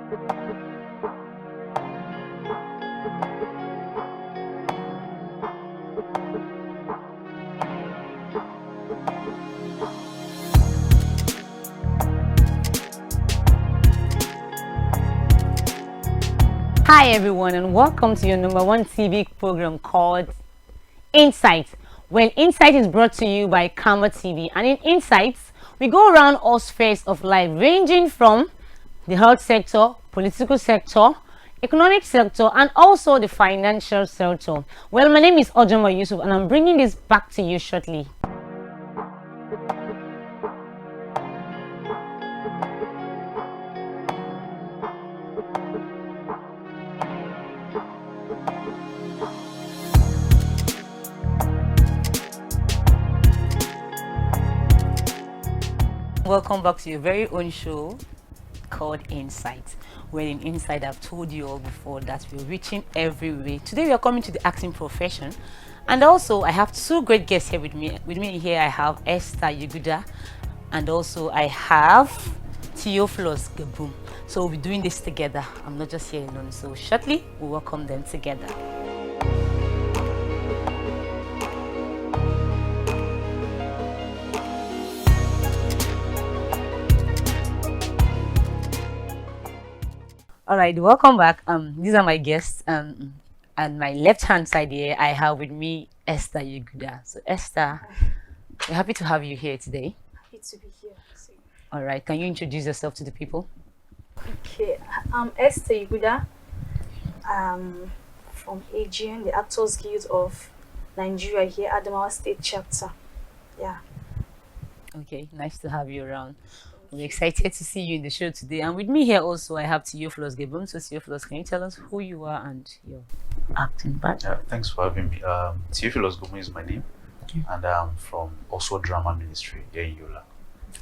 Hi everyone, and welcome to your number one TV program called Insight. Well, Insight is brought to you by Karma TV, and in Insights we go around all spheres of life, ranging from the health sector, political sector, economic sector, and also the financial sector. Well, my name is Ojoma Yusuf, and I'm bringing this back to you shortly. Welcome back to your very own show called Insight. Well, in Insight, I've told you all before that we're reaching every way. Today we are coming to the acting profession, and also I have two great guests here with me. With me here I have Esther Yeguda, and also I have Theophilus Gebum. So we'll be doing this together. I'm not just here alone. So shortly we'll welcome them together. All right, welcome back. These are my guests. And my left hand side here, I have with me Esther Yeguda. So Esther, we're happy to have you here today. Happy to be here. All right, can you introduce yourself to the people? Okay, I'm Esther Yeguda. From AGN, the Actors Guild of Nigeria here at Adamawa State Chapter. Yeah. Okay, nice to have you around. We're excited to see you in the show today. And with me here also, I have Theophilus Gebum. So Theophilus, can you tell us who you are and your acting background? Yeah, thanks for having me. Theophilus Gebum is my name, and I'm from also Drama Ministry here in Yola.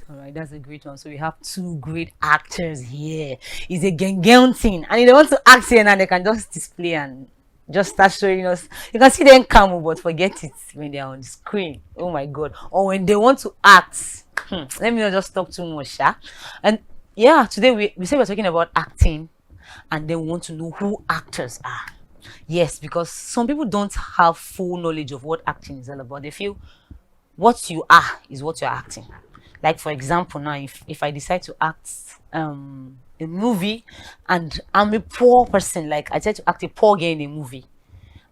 All right, that's a great one. So we have two great actors here. It's a gang thing, and if they want to act here and they can just display and just start showing us. You can see them come, but forget it when they are on the screen. Oh my god! Or when they want to act. Let me not just talk too much, yeah. And yeah, today we say we're talking about acting, and they want to know who actors are. Yes, because some people don't have full knowledge of what acting is all about. They feel what you are is what you're acting. Like for example, now if I decide to act a movie and I'm a poor person, like I try to act a poor girl in a movie,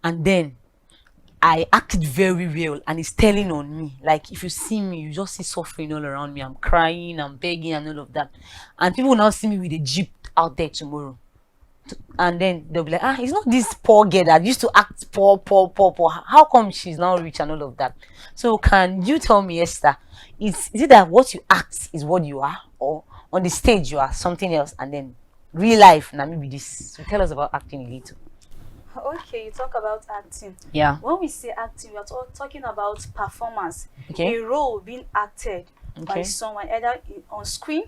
and then I acted very well and it's telling on me. Like if you see me, you just see suffering all around me. I'm crying, I'm begging and all of that. And people will now see me with a jeep out there tomorrow. And then they'll be like, it's not this poor girl that used to act poor. How come she's now rich and all of that? So can you tell me, Esther, is it that what you act is what you are? Or on the stage you are something else, and then real life, now maybe this? So tell us about acting a little. Okay, you talk about acting. Yeah. When we say acting, we are talking about performance. Okay. A role being acted by Okay. someone, either on screen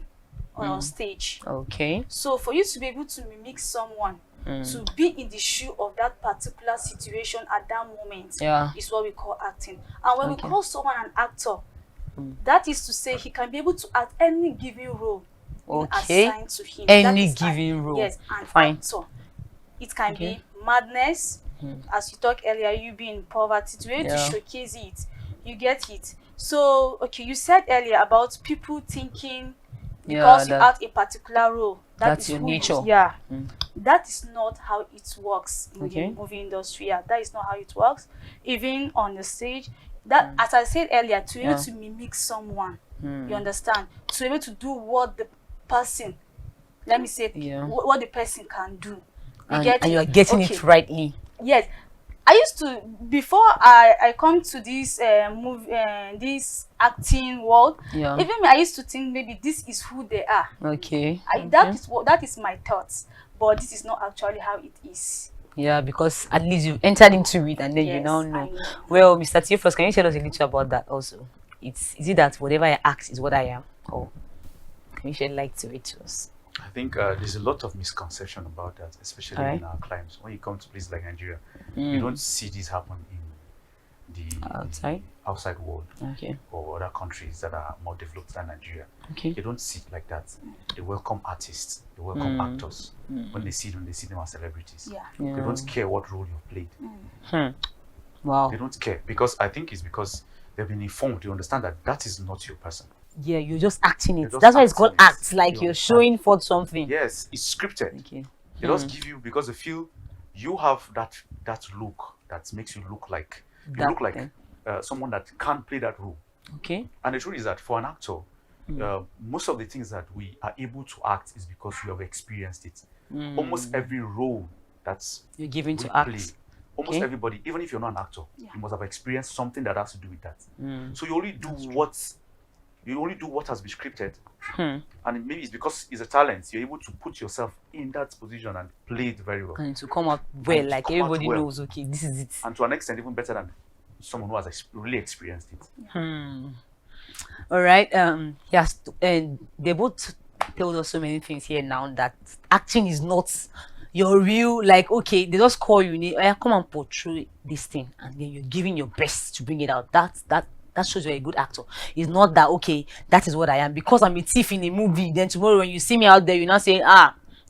or on stage. Okay. So for you to be able to mimic someone, to be in the shoe of that particular situation at that moment, Yeah. is what we call acting. And when Okay. we call someone an actor, that is to say he can be able to act any given role Okay. assigned to him. Any That is given role. Yes, an Fine. actor. It can Okay. be madness, as you talked earlier, you being in poverty, to be able to Yeah. showcase it. You get it. So, okay, you said earlier about people thinking because you act a particular role, that's is your who you- nature. Yeah. That is not how it works in Okay. the movie industry. Yeah, that is not how it works. Even on the stage, that as I said earlier, to be able to mimic someone, you understand, to be able to do what the person, let me say, what the person can do. And get you it? are getting Okay. it rightly. Yes, I used to, before I come to this movie, this acting world. Yeah. Even me, I used to think maybe this is who they are. Okay. That is my thoughts, but this is not actually how it is. Yeah, because at least you've entered into it and then you Yes, now I know. know. Well, Mr. Theophilus, can you tell us a little about that also? Is it that whatever I act is what I am? Or can you shed light to it to us? I think there's a lot of misconception about that, especially Alright. in our climes. When you come to places like Nigeria, you don't see this happen in the outside world Okay. or other countries that are more developed than Nigeria. Okay. They don't see it like that. They welcome artists, they welcome actors when they see them as celebrities. Yeah. They don't care what role you've played. Wow. They don't care because I think it's because they've been informed to understand that that is not your person. Yeah, you're just acting it. just That's why it's called acting it. act. Like You you're understand? showing forth something. Yes, it's scripted. Okay. They just give you because they feel you have that look that makes you look like That look like thing. someone that can play that role. Okay. And the truth is that for an actor, most of the things that we are able to act is because we have experienced it. Almost every role that's You're given we to play, act. almost Okay. everybody, even if you're not an actor, Yeah. you must have experienced something that has to do with that. So you only do what has been scripted. And maybe it's because it's a talent, you're able to put yourself in that position and play it very well. And to come out well, to like come out everybody well. knows, okay, this is it. And to an extent, even better than someone who has really experienced it. All right. Yes, and they both told us so many things here now that acting is not your real, like, okay, they just call you, come and portray this thing, and then you're giving your best to bring it out. That shows you're a good actor. It's not that, okay, that is what I am because I'm a thief in a movie. Then tomorrow when you see me out there, you're not saying,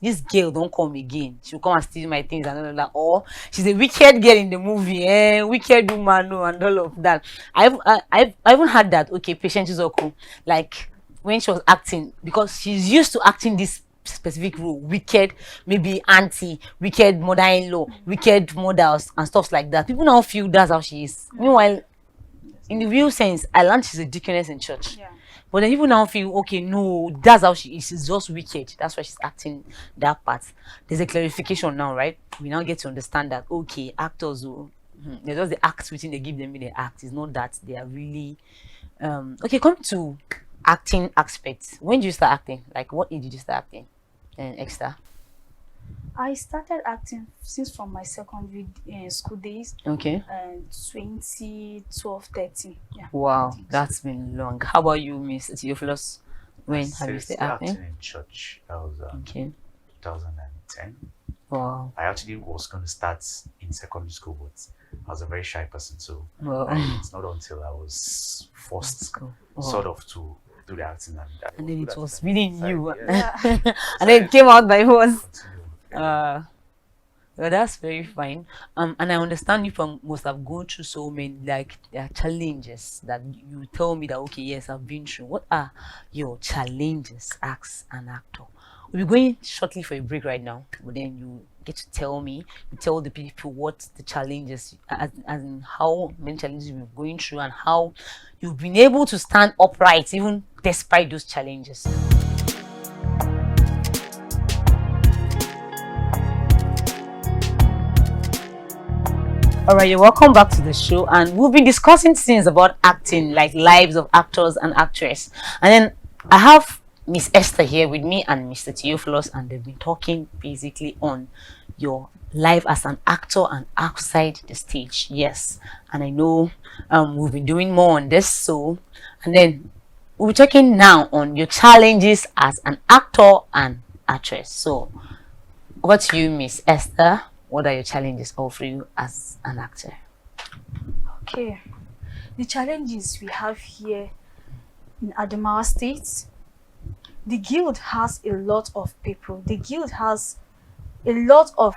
this girl don't come again. She'll come and steal my things and all of that. Or she's a wicked girl in the movie, wicked woman, no, and all of that. I even had that. Okay, Patience Uzoku, like when she was acting, because she's used to acting this specific role, wicked, maybe auntie, wicked mother-in-law, wicked mothers and stuff like that. People now feel that's how she is. Meanwhile, in the real sense, I learned she's a deaconess in church. Yeah. But then people now feel, okay, no, that's how she is. She's just wicked. That's why she's acting that part. There's a clarification now, right? We now get to understand that, okay, actors, they're just the acts within they give them in the act. It's not that they are really... Okay, come to acting aspects. When did you start acting? Like, what age did you start acting? And extra? I started acting since from my secondary school days, Okay. 2012, 13. Yeah. Wow, that's been long. How about you, Miss Theophilus? When have you started acting? in church. That was Okay. 2010. Wow. I actually was going to start in secondary school, but I was a very shy person, so Wow. it's not until I was forced, Cool. sort of, to do the acting, And then it was really new. Yeah. And then it came out by force. Continue. Well, that's very fine. And I understand you must have gone through so many, like, there are challenges that you tell me that, okay, yes, I've been through. What are your challenges as an actor? We'll be going shortly for a break right now, but then you get to tell me, you tell the people what the challenges, as in how many challenges you've been going through and how you've been able to stand upright even despite those challenges. Alright, you're welcome back to the show, and we've been discussing things about acting, like lives of actors and actresses. And then I have Miss Esther here with me and Mr. Theophilus, and they've been talking basically on your life as an actor and outside the stage. Yes, and I know we've been doing more on this, so, and then we'll be talking now on your challenges as an actor and actress. So over to you, Miss Esther. What are your challenges all for you as an actor? Okay. The challenges we have here in Adamawa State, the guild has a lot of people. The guild has a lot of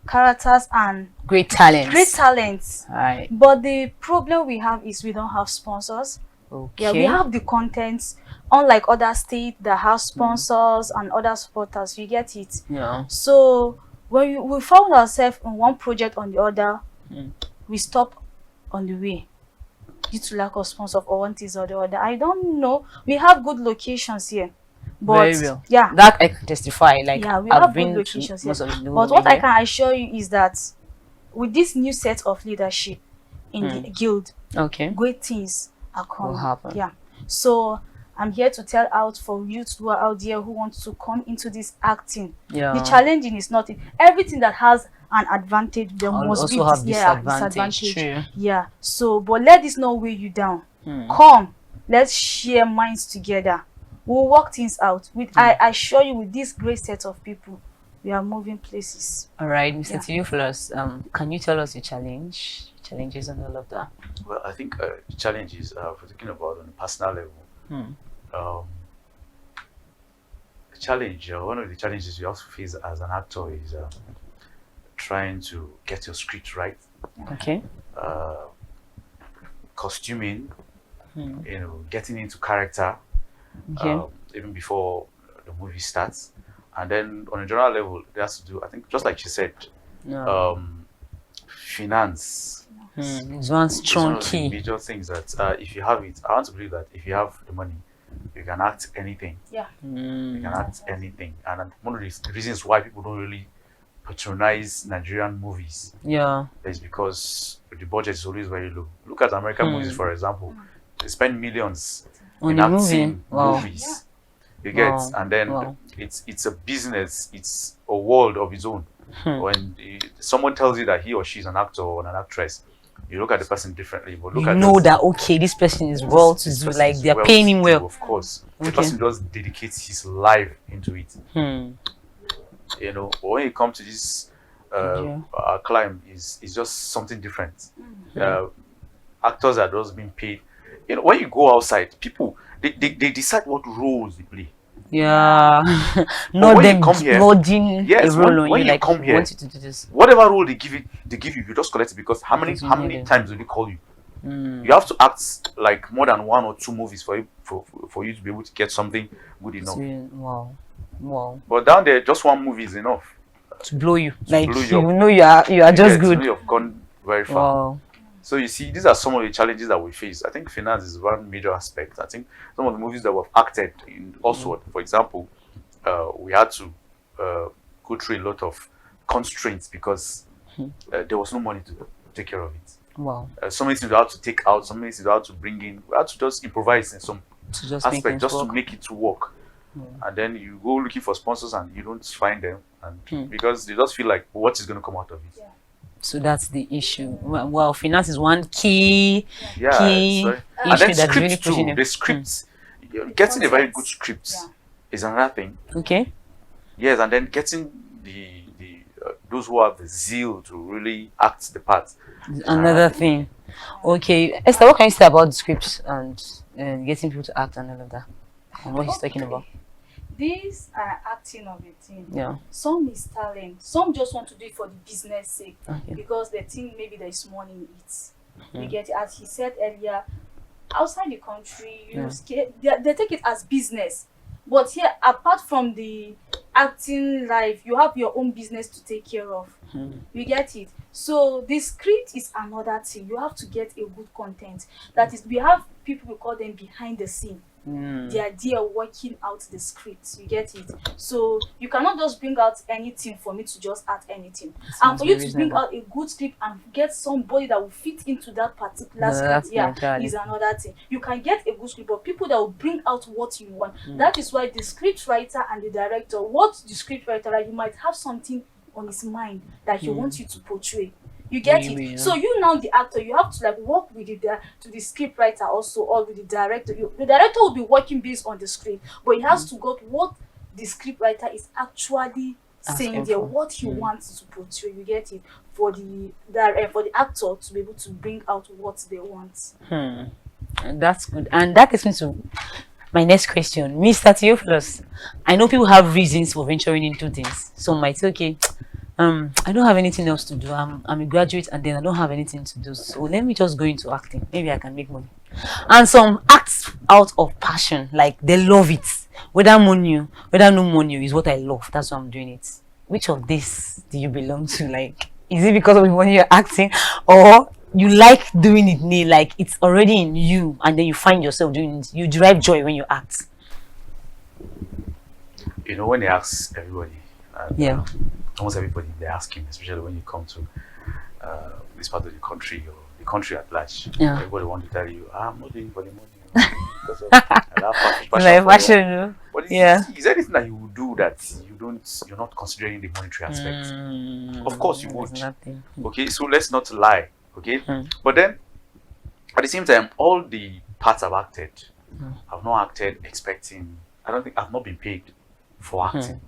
characters and Great talents. great talents. Right. But the problem we have is we don't have sponsors. Okay. Yeah, we have the contents, unlike other states that have sponsors and other supporters. You get it? Yeah. So when we found ourselves on one project on the other, we stopped on the way due to lack of sponsor or one thing or the other. I don't know. We have good locations here, but Very real. yeah, That I can testify. Like, yeah, we I've have been good to locations most here. of the But what I can assure you is that with this new set of leadership in the guild, Okay. great things are coming. happen. Yeah. So I'm here to tell out for youths who are out there who want to come into this acting. Yeah. The challenging is nothing. Everything that has an advantage, there I'll must be also have disadvantage. disadvantage. True. Yeah. So, but let this not weigh you down. Come, let's share minds together. We'll work things out. With I assure you, with this great set of people, we are moving places. All right, Mr. Yeah. Theophilus, can you tell us your challenges and all of that? Well, I think challenges, if we're talking about on a personal level, um, the challenge, one of the challenges you have to face as an actor is trying to get your script right, Okay. uh, costuming, getting into character, Okay. even before the movie starts. And then on a general level, it has to do, I think, just like she said, No. finance It's one is strong one of the key. major things that if you have it, I want to believe that if you have the money, you can act anything. Yeah. You can act anything. And one of the reasons why people don't really patronize Nigerian movies Yeah. is because the budget is always very low. Look at American movies, for example. They spend millions On in the movie. acting Wow. movies. You get, Wow. and then Wow. it's a business, it's a world of its own. When someone tells you that he or she is an actor or an actress, you look at the person differently. But look You at know this, that okay, this person is well to this do, person like is they're well paying to him do, well. of course. The Okay. person just dedicates his life into it. But when you come to this climb, is just something different. Actors are just being paid. When you go outside, people they decide what roles they play. Yeah. Not when you them come here- splurging Yes, a role when on you, you like come we here- want you to do this. Whatever role they give you, you just collect it because how Because you many need it. times will they call you? You have to act like more than 1 or 2 movies for you to be able to get something good enough. Wow. Wow. But down there, just 1 movie is enough. To blow you. Like blow you you up. know you are You just get to know good. you've gone very far. Wow. So you see, these are some of the challenges that we face. I think finance is one major aspect. I think some of the movies that we've acted in Oswald, for example, we had to go through a lot of constraints because there was no money to take care of it. Wow. So many things we had to take out, so many things we had to bring in. We had to just improvise in some To just make aspect things just work. to make it to work. And then you go looking for sponsors and you don't find them, and because they just feel like what is going to come out of it. So that's the issue. Well, finance is one key Yeah, key sorry. issue And then that's really scripts pushing too. it. The scripts, getting a very content. good script Yeah. is another thing. Okay. Yes, and then getting the those who have the zeal to really act the part. Another thing. Okay, Esther, what can you say about the scripts and getting people to act and all of that? And what he's talking about? These are acting of a thing. Yeah. Some is talent. Some just want to do it for the business sake Okay. because they think maybe there is money in it. You get it? As he said earlier, outside the country, they take it as business. But here, apart from the acting life, you have your own business to take care of. You get it? So the script is another thing. You have to get a good content. That is, we have people, we call them behind the scene. They are there working out the script. You get it? So you cannot just bring out anything for me to just add anything. And Sounds for you very to bring reasonable. out a good script and get somebody that will fit into that particular No, script, that's yeah, entirely- is another thing. You can get a good script, but people that will bring out what you want. That is why the script writer and the director, what the script writer, like, you might have something on his mind that he wants you to portray. You get Really, it? yeah. So you now the actor, you have to like work with the script writer also, or with the director. The director will be working based on the script, but he has to got what the script writer is actually saying Asking there, for. what he wants to portray. You get it? For the actor to be able to bring out what they want. And that's good. And that takes me to my next question. Mr. Theophilus, I know people have reasons for venturing into things. Some might say, okay, I don't have anything else to do. I'm a graduate and then I don't have anything to do. So let me just go into acting. Maybe I can make money. And some act out of passion, like they love it. Whether money, whether no money is what I love. That's why I'm doing it. Which of this do you belong to? Like, is it because of the money you're acting, or you like doing it, like it's already in you, and then you find yourself doing it? You derive joy when you act. When they ask everybody, Yeah. almost everybody, they ask him, especially when you come to this part of the country or the country at large. Yeah. Everybody wants to tell you, I'm not doing it for the money. Because of, I have passion Like for fashion, it." no? But Yeah. is there anything that you would do that you're not considering the monetary aspect? Of course you would. There's nothing. Okay, so let's not lie. Okay, but then at the same time, all the parts I've acted, I've not acted expecting. I don't think I've not been paid for acting.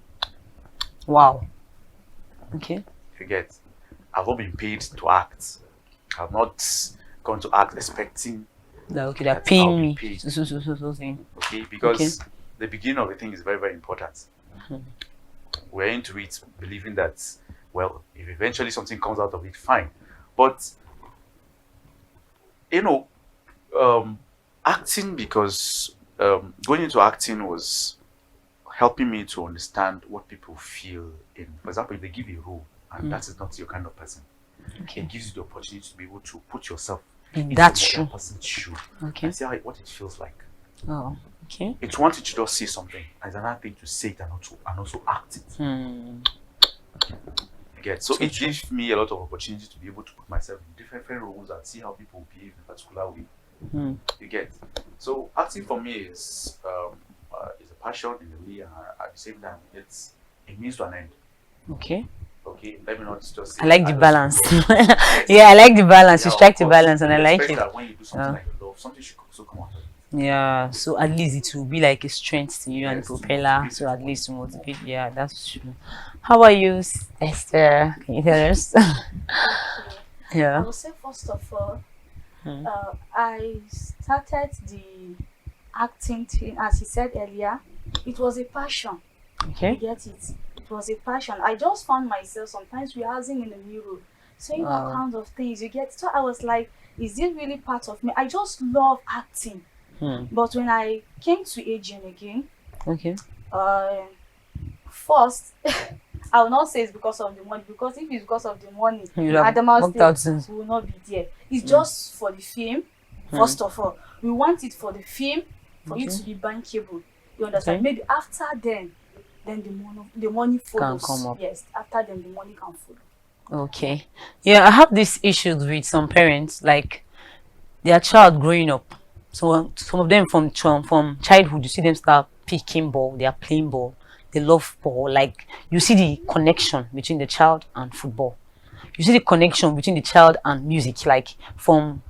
Wow. Okay. If you get, I've not been paid to act. I've not gone to act expecting That okay, they're that I'll paying be me. paid. So thing. Okay, because the beginning of the thing is very, very important. We're into it believing that, well, if eventually something comes out of it, fine. But you know, acting, because going into acting was helping me to understand what people feel in. For example, if they give you a role and that is not your kind of person, it gives you the opportunity to be able to put yourself into That's that true. person's shoe Okay. and see what it feels like. Oh, okay. It's one thing to just say something, and it's another thing to say it and also act it. You get? So it gives me a lot of opportunity to be able to put myself in different roles and see how people behave in a particular way. You get? So acting for me is a passion in a way, and at the same time, it's a means to an end. Okay. Okay, let me not just say I like the just balance. do it. Yeah, I like the balance. Yeah, You of strike the course. balance, and I like Respect it. that when you do something like you love, something should also come out of it. Yeah, so at least it will be like a strength to you and Yes, to propeller. motivate So you. at least to motivate. Yeah, that's true. How are you, Esther? Can you tell us? I Yeah. will say first of all, I started the acting thing, as he said earlier. It was a passion. You Okay. get it? It was a passion. I just found myself sometimes rehearsing in the mirror, saying all kinds of things. You get? So I was like, is this really part of me? I just love acting. But when I came to Aging again, Okay. first, I will not say it's because of the money, because if it's because of the money, You have Adama's worked out since. will not be there. It's just for the film. First of all, we want it for the film, for you to be bankable. You understand? Okay. Maybe after then the money follows. come up. Yes, after then the money can follow. Okay. Yeah, I have this issues with some parents, like their child growing up. So some of them from childhood, you see them start picking ball, they are playing ball, they love ball. Like you see the connection between the child and football. You see the connection between the child and music. Like from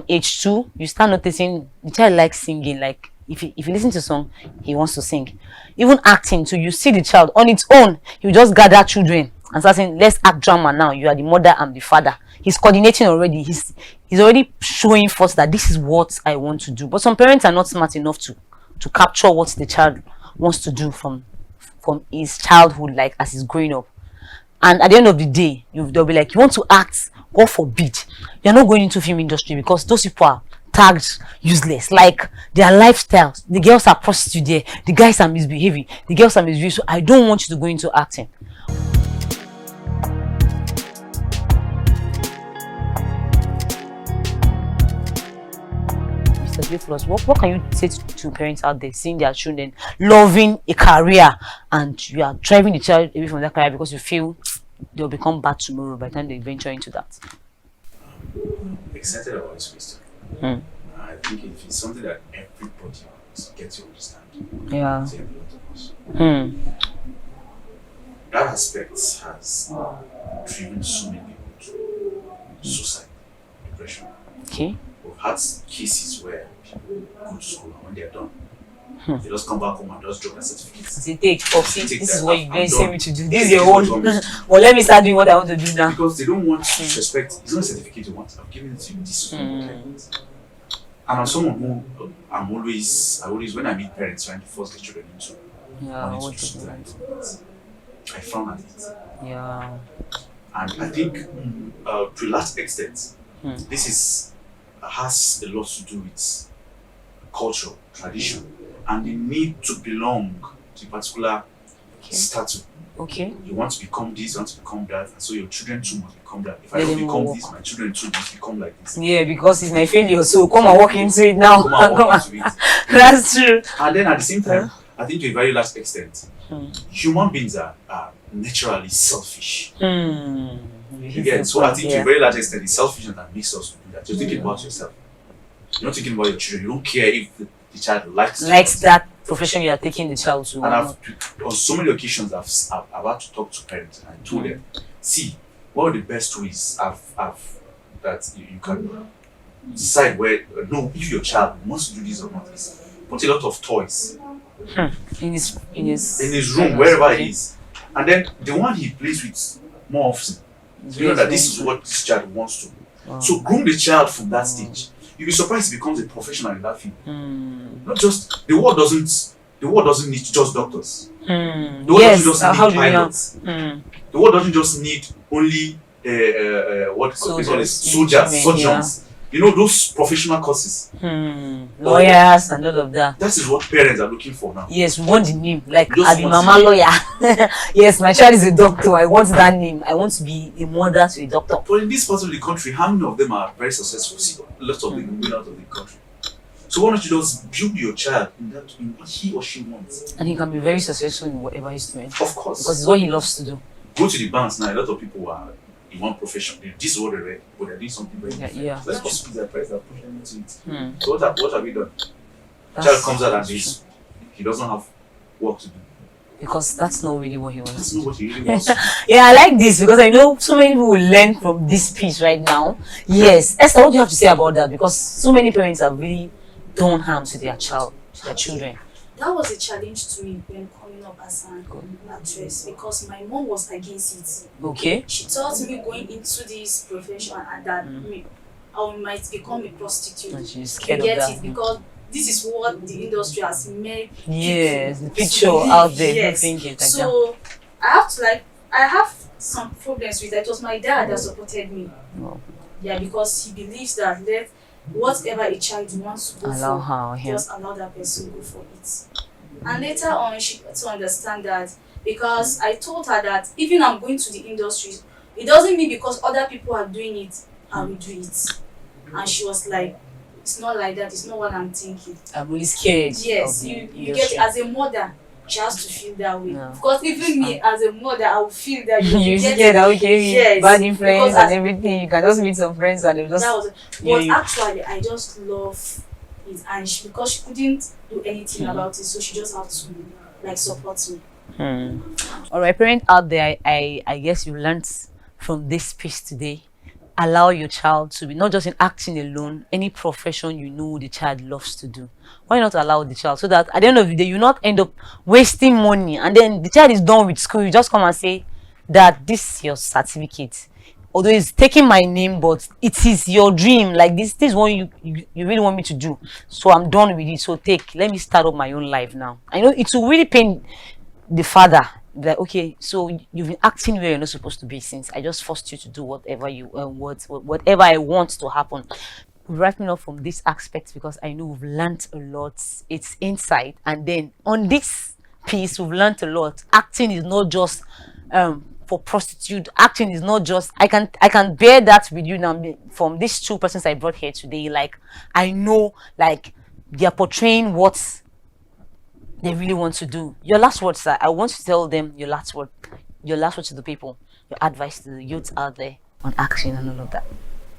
age 2, you start noticing the child likes singing. Like if you listen to a song, he wants to sing. Even acting too, you see the child on its own. You just gather children and start saying, let's act drama now. You are the mother, I'm the father. He's coordinating already. He's already showing first that this is what I want to do. But some parents are not smart enough to capture what the child wants to do from his childhood, like as he's growing up. And at the end of the day, they'll be like, you want to act, God forbid, you're not going into film industry because those people are tagged useless. Like their lifestyles, the girls are prostitute there, the guys are misbehaving, the girls are misbehaving. So I don't want you to go into acting. Mr. J-Plus, what can you say to parents out there seeing their children loving a career and you are driving the child away from that career because you feel they'll become bad tomorrow by the time they venture into that? Excited about this question. I think if it's something that everybody gets to understand, Yeah. it's a lot of us. That aspect has driven so many people to suicide, depression. Okay. We've had cases where people go to school and when they're done, they just come back home and just drop their certificates. Say, take, Popsy, Take this that, is what I'm you're going to say me to do. This is This your is own. what you want me to Well, let me start doing what I want to do now. Because they don't want to disrespect. It's not a certificate you want. I've given it to you. This is what you want. And I'm someone who I always when I meet parents trying to force their children into Yeah, wanting to what do to something do. like that, I frown at it. Yeah. And I think to a large extent, this has a lot to do with culture, tradition, and the need to belong to a particular status. Okay. You want to become this, you want to become that, and so your children too must become that. If I Let don't them become walk. this, my children too must become like this. Yeah, because it's my failure. So come and walk into it now. Come and walk into it. That's true. And then at the same time, I think to a very large extent, human beings are naturally selfish. You get? So I think to a very large extent, it's selfishness that makes us do that. You're thinking about yourself. You're not thinking about your children. You don't care if the child likes that profession you are taking the child to. And on so many occasions, I've had to talk to parents and I told them, see, one of the best ways that you can decide know if your child wants to do this or not is put a lot of toys in his room, wherever he is. And then the one he plays with more often, you know that this is what this child wants to. So groom the child from that stage. You'll be surprised he becomes a professional in that field. Not just the world doesn't need just doctors. The world doesn't just need pilots. The world doesn't just need only what they call it, soldiers, surgeons. You know, those professional courses. Lawyers and all of that. That is what parents are looking for now. Yes, we want the name. Like, Just I be want mama lawyer. Yes, my child is a doctor. I want that name. I want to be a mother to a doctor. But in this part of the country, how many of them are very successful? See, lots of them moving out of the country. So why don't you just build your child in what he or she wants? And he can be very successful in whatever he's doing. Of course. Because it's what he loves to do. Go to the banks now, a lot of people are in one profession. This is what they read, but they're doing something very different. Yeah. Let's just put their price and push them into it. So what have we done? Child comes out and he doesn't have work to do. Because that's not really what he wants. That's not what he really wants. Yeah, I like this because I know so many people will learn from this piece right now. Yes. Esther, what do you have to say about that? Because so many parents have really done harm to their children. That was a challenge to me when coming up as an actress because my mom was against it. Okay. She thought me going into this profession and that I might become a prostitute. And she's scared you of get that. it because this is what the industry has made. Yes, the people picture believe. out there. Yes. People think it like that. So I have some problems with it. It was my dad that supported me. Oh. Yeah, because he believes that whatever a child wants to go Allow for, her, yeah. just allow that person to go for it. And later on, she got to understand that because I told her that even I'm going to the industry, it doesn't mean because other people are doing it, I will do it. And she was like, it's not like that, it's not what I'm thinking. I'm really scared. Yes, you get as a mother, she has to feel that way. Yeah. Because even me as a mother, I will feel that You're get scared, okay? Yes, Bad influence because and everything. You can just meet some friends and they'll just. that was Yeah, but you- actually I just love it and because she couldn't do anything about it, so she just had to support me. All right, parents out there, I guess you learned from this piece today. Allow your child to be not just in acting alone, any profession you know the child loves to do. Why not allow the child so that at the end of the day you not end up wasting money and then the child is done with school, you just come and say that this is your certificate. Although it's taking my name, but it is your dream. Like this is what you really want me to do. So I'm done with it. So let me start up my own life now. I know it will really pain the father. Like, okay, so you've been acting where you're not supposed to be since I just forced you to do whatever you whatever I want to happen. Wrapping up from this aspect because I know we've learned a lot. It's insight, and then on this piece we've learned a lot. Acting is not just for prostitute. Acting is not just I can bear that with you now from these two persons I brought here today. Like I know like they are portraying what they really want to do. Your last words, sir. I want to tell them your last word to the people, your advice to the youth out there on action and all of that.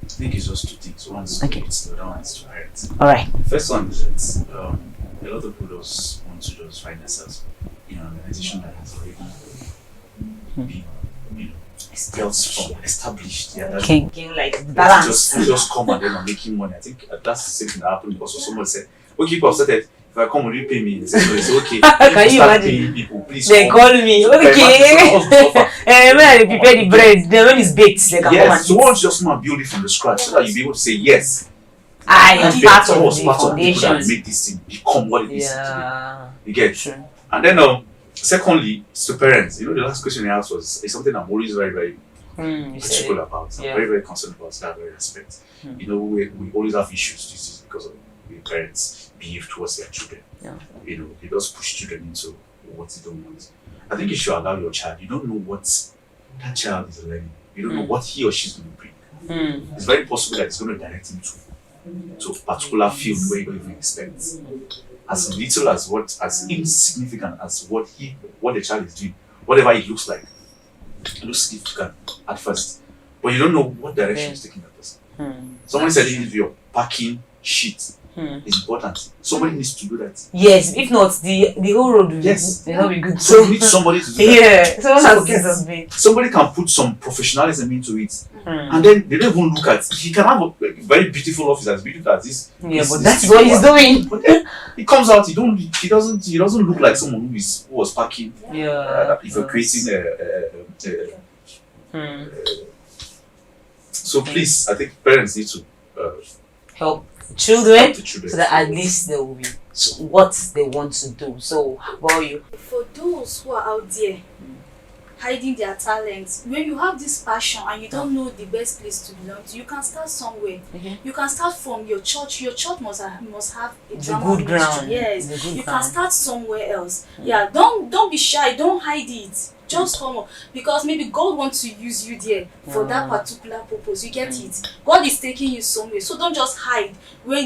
I think it's just two things. One is Okay. the other one is to hurt. All right. First one is that a lot of people just want to just find themselves in an organization that has already been, established. Yeah, that's Like balance. just come and then I'm making money. I think that's the same thing that happened because somebody said, okay, people have started. If I come, will you pay me? They said, no, it's okay. Can you Start imagine? paying people, please. They come. call me. Okay. When they prepare the bread, then when it's baked, they can come Yes, and so eat. once just come and build it from the scratch so that you'll be able to say yes. I am And part that's of us, the part of the people that foundation. make this thing become what it is today. Yeah. You get? True. And then secondly, it's to parents. You know, the last question I asked is something I'm always very, very You say particular about. I'm Yeah. very, very concerned about that very aspect. You know, we always have issues. This is because of the way parents behave towards their children. Yeah. You know, they just push children into what they don't want. I think you should allow your child. You don't know what that child is learning. You don't know what he or she's going to bring. It's very possible that it's going to direct him to a particular field where you don't even expect. As little as insignificant as what the child is doing, whatever it looks like, it looks significant at first, but you don't know what direction it's taking that person. Somebody said if you're packing shit is important. Somebody needs to do that. Yes, if not, the whole road will Yes. will not be good. So you need somebody to do that. Yeah, someone So has to yes. do something. Somebody can put some professionalism into it, and then they don't even look at. He can have a very beautiful office as beautiful as this. Yeah, this- but this that's what he's doing. But then he comes out. He doesn't look like someone who was packing. If you're creating so So please, I think parents need to help children, help the children. so that at least they will be what they want to do. So, how about you? For those who are out there hiding their talents, when you have this passion and you don't know the best place to belong to, you can start somewhere. You can start from your church. Your church must have a It's a drama good ministry. ground. Yes, It's a good you ground. can start somewhere else. Yeah, don't be shy. Don't hide it. Just come up, because maybe God wants to use you there for that particular purpose. You get it? God is taking you somewhere, so don't just hide. When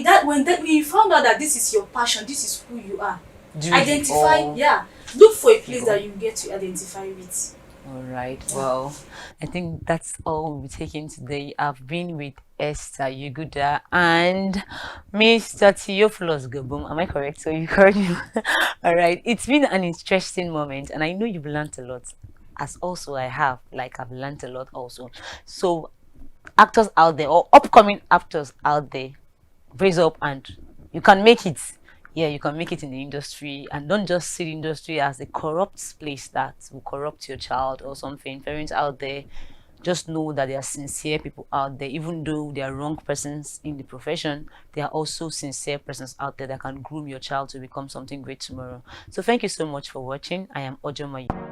you found out that this is your passion, this is who you are. Do it Identify. all. Yeah, look for a place that you get to identify with. All right. Well, I think that's all we'll be taking today. I've been with Esther Yuguda and Mr. Theophilus Gabum. Am I correct? So you correct me. All right. It's been an interesting moment, and I know you've learned a lot, as also I have. Like, I've learned a lot also. So, actors out there or upcoming actors out there, raise up and you can make it. Yeah, you can make it in the industry, and don't just see the industry as a corrupt place that will corrupt your child or something. Parents out there, just know that there are sincere people out there. Even though they are wrong persons in the profession, there are also sincere persons out there that can groom your child to become something great tomorrow. So thank you so much for watching. I am Ojo Mayu.